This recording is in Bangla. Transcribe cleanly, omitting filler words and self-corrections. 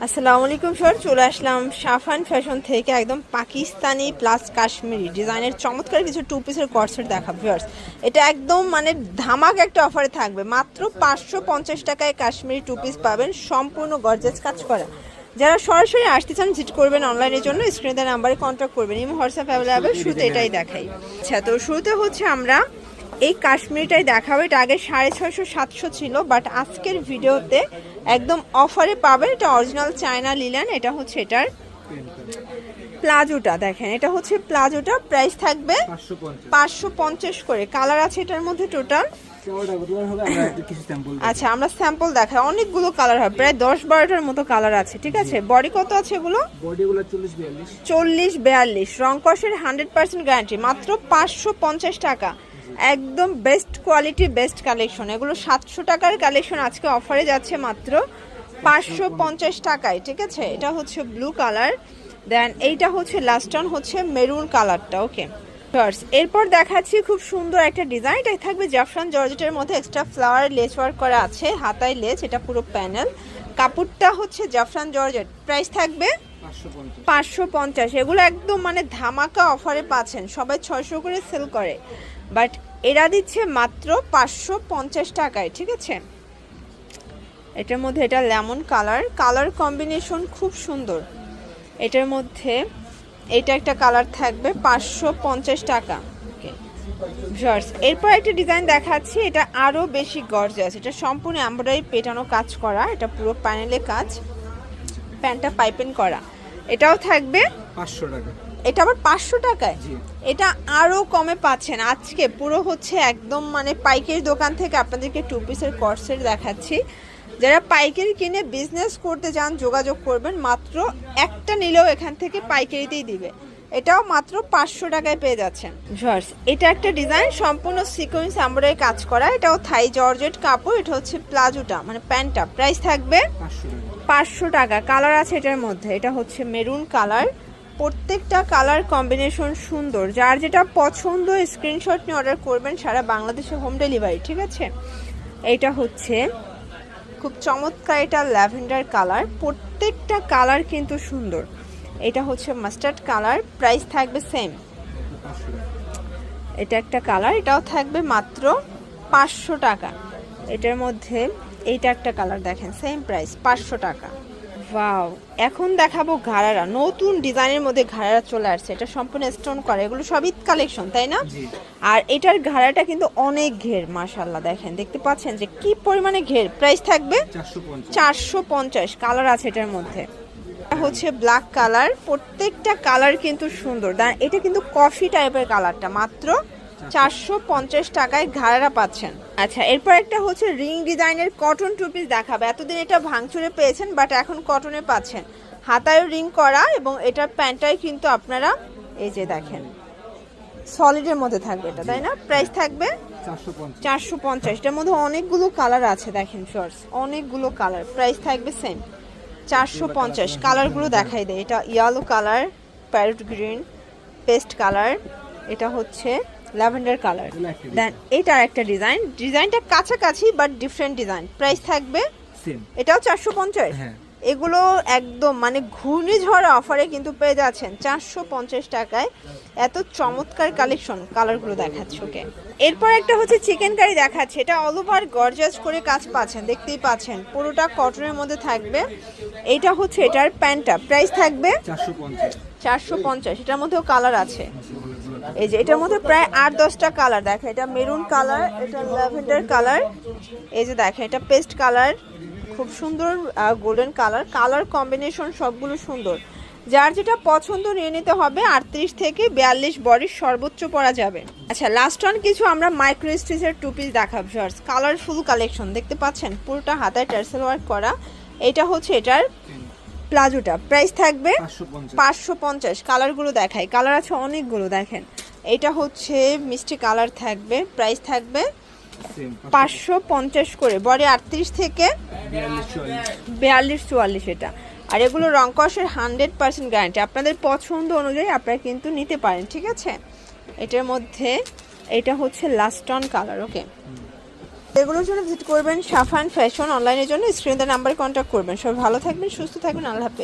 আসসালামু আলাইকুম স্যার, চলে আসলাম সাফান ফ্যাশন থেকে একদম পাকিস্তানি প্লাস কাশ্মীরি ডিজাইনের চমৎকার কিছু টু পিসের কর্সেট দেখাবো ভিউয়ার্স। এটা একদম মানে ধামাক একটা অফারে থাকবে, মাত্র 550 টাকায় কাশ্মীরি টু পিস পাবেন, সম্পূর্ণ গর্জিয়াস কাজ করা। যারা সরাসরি আসতে চান ভিজিট করবেন অনলাইনের জন্য স্ক্রিনে দেওয়া নাম্বারে কন্ট্যাক্ট করবেন, ইমো হোয়াটসঅ্যাপ অ্যাভেলেবেল। শুরুতে এটাই দেখাই। আচ্ছা, তো শুরুতে হচ্ছে আমরা এই কাশ্মীরিটাই দেখাবো। এটা আগে 650-700 ছিল, বাট আজকের ভিডিওতে একদম অফারে পাবেন। এটা অরিজিনাল চায়না লিলেন। এটা হচ্ছে এটার প্লাজোটা, দেখেন এটা হচ্ছে প্লাজোটা, প্রাইস থাকবে 550 করে। কালার আছে এটার মধ্যে টোটাল। আচ্ছা, আমরা স্যাম্পল দেখাই, অনেকগুলো কালার হয়, প্রায় 10-12টার মতো কালার আছে। ঠিক আছে, বডি কত আছে এগুলো? 40-42 রং কষের 100% গ্যারান্টি, মাত্র 550 টাকা। একদম বেস্ট কোয়ালিটি, বেস্ট কালেকশন। এগুলো 700 টাকার কালেকশন, আজকে অফারে যাচ্ছে মাত্র 550 টাকায়। ঠিক আছে, এটা হচ্ছে ব্লু কালার, দেন এইটা হচ্ছে লাস্ট অন হচ্ছে মেরুন কালারটা। ওকে, এরপর দেখাচ্ছি খুব সুন্দর একটা ডিজাইন। এটা থাকবে জাফরান জর্জেটের মধ্যে, এক্সট্রা ফ্লাওয়ার লেস ওয়ার্ক করা আছে, হাতায় লেস, এটা পুরো প্যানেল। কাপড়টা হচ্ছে জাফরান জর্জেট, প্রাইস থাকবে 550। এগুলো একদম মানে ধামাকা অফারে পাচ্ছেন, সবাই 600 করে সেল করে, বাট এরা দিচ্ছে মাত্র 550 টাকায়। ঠিক আছে, এটার মধ্যে এটা লেমন কালার, কালার কম্বিনেশন খুব সুন্দর। এটার মধ্যে এটা একটা কালার থাকবে 550 টাকা। এরপর একটা ডিজাইন দেখাচ্ছি, এটা আরো বেশি গর্জিয়াস। এটা সম্পূর্ণ এমব্রয়ডারি পেটানো কাজ করা, এটা পুরো প্যানেলে কাজ, প্যান্টটা পাইপিং করা। এটাও থাকবে 500 টাকা। এটা আবার 500 টাকায়, এটা আরো কমে পাচ্ছেন। আজকে পুরো হচ্ছে একদম মানে পাইকারি দোকান থেকে আপনাদেরকে টু পিসের কর্সেট দেখাচ্ছি। যারা পাইকারি কিনে বিজনেস করতে চান যোগাযোগ করবেন, মাত্র একটা নিলেও এখান থেকে পাইকারিতেই দিবে। এটাও মাত্র 500 টাকায় পেয়ে যাচ্ছেন। এটা একটা ডিজাইন, সম্পূর্ণ সিকোয়েন্স এমব্রয়ডারি কাজ করা, এটাও থাই জর্জেট কাপড়। এটা হচ্ছে প্লাজোটা মানে প্যান্টটা, প্রাইস থাকবে 500 টাকা। কালার আছে এটার মধ্যে, এটা হচ্ছে মেরুন কালার, প্রত্যেকটা কালার কম্বিনেশন সুন্দর। যার যেটা পছন্দ স্ক্রিনশট নিয়ে অর্ডার করবেন, সারা বাংলাদেশে হোম ডেলিভারি। ঠিক আছে, এইটা হচ্ছে খুব চমৎকার, এটা ল্যাভেন্ডার কালার, প্রত্যেকটা কালার কিন্তু সুন্দর। এটা হচ্ছে মাস্টার্ড কালার, প্রাইস থাকবে সেম। এটা একটা কালার, এটাও থাকবে মাত্র 500 টাকা। এটার মধ্যে এইটা একটা কালার, দেখেন সেম প্রাইস 500 টাকা। ওয়াও, এখন দেখাবো ঘাড়ারা, নতুন ডিজাইনের মধ্যে ঘাড়ারা চলে আসছে। এটা সম্পূর্ণ স্টোন করা, এগুলো সব ঈদ কালেকশন, তাই না? আর এটার ঘাড়াটা কিন্তু অনেক ঘের, মাশাআল্লাহ, দেখেন দেখতে পাচ্ছেন যে কি পরিমাণে ঘের। প্রাইস থাকবে 450। কালার আছে এটার মধ্যে, হচ্ছে ব্ল্যাক কালার, প্রত্যেকটা কালার কিন্তু সুন্দর। এটা কিন্তু কফি টাইপের কালারটা, মাত্র 450 টাকায় ঘাড়ারা পাচ্ছেন। আচ্ছা, এরপর একটা হচ্ছে রিং ডিজাইনের কটন টু পিস দেখাবে। এতদিন এটা ভাঙচুরে পেয়েছেন, বাট এখন কটনে পাচ্ছেন, হাতায় রিং করা, এবং এটার প্যান্টটাই কিন্তু আপনারা এই যে দেখেন সলিডের মধ্যে থাকবে এটা, তাই না? প্রাইস থাকবে 450। এটার মধ্যে অনেকগুলো কালার আছে, দেখেন শর্টস, অনেকগুলো কালার, প্রাইস থাকবে সেম 450। কালারগুলো দেখাই দেয়, এটা yellow colour, parrot green, paste colour, এটা হচ্ছে ল্যাভেন্ডার কালার। দেন এটা একটা ডিজাইন, ডিজাইনটা কাছাকাছি বাট ডিফারেন্ট ডিজাইন, প্রাইস থাকবে সেম, এটাও 450। এগুলো একদম মানে ঘূর্ণিঝড় অফারে কিন্তু পেয়ে যাচ্ছেন 450 টাকায়। এত চমৎকার কালেকশন, কালারগুলো দেখাচ্ছে। ওকে, এরপর একটা হচ্ছে চিকেন কারি দেখাচ্ছে। এটা অল ওভার গর্জাস করে কাজ পাচ্ছেন, দেখতেই পাচ্ছেন, পুরোটা কটনের মধ্যে থাকবে। এটা হচ্ছে এটার প্যান্টটা, প্রাইস থাকবে 450। এটার মধ্যেও কালার আছে, এই যে এটার মধ্যে প্রায় 8-10টা কালার। দেখেন এটা মেরুন কালার, এটা ল্যাভেন্ডার কালার, এই যে দেখেন এটা পেস্ট কালার, খুব সুন্দর গোল্ডেন কালার। কালার কম্বিনেশন সবগুলো সুন্দর, যার যেটা পছন্দ নিয়ে নিতে হবে। 38 থেকে 42 বডির সর্বোচ্চ পরা যাবে। আচ্ছা, লাস্ট ওয়ান কিছু আমরা মাইক্রো স্টিচের টু পিস দেখাবো। কালারফুল কালেকশন দেখতে পাচ্ছেন, পুরোটা হাতায় টার্সেল ওয়ার্ক করা। এটা হচ্ছে এটার প্লাজোটা, প্রাইস থাকবে 550। কালারগুলো দেখাই, কালার আছে অনেকগুলো, দেখেন এটা হচ্ছে মিষ্টি কালার থাকবে, প্রাইস থাকবে 550 করে। বডি 38 থেকে 42-44 এটা। আর এগুলো রং কষের 100% গ্যারান্টি, আপনাদের পছন্দ অনুযায়ী আপনারা কিন্তু নিতে পারেন। ঠিক আছে, এটার মধ্যে এটা হচ্ছে লাস্ট অন কালার। ওকে, এগুলোর জন্য ভিজিট করবেন সাফান ফ্যাশন, অনলাইনের জন্য স্ক্রিনের নাম্বারে কন্ট্যাক্ট করবেন। সবাই ভালো থাকবেন, সুস্থ থাকবেন, আল্লাহ হাফেজ।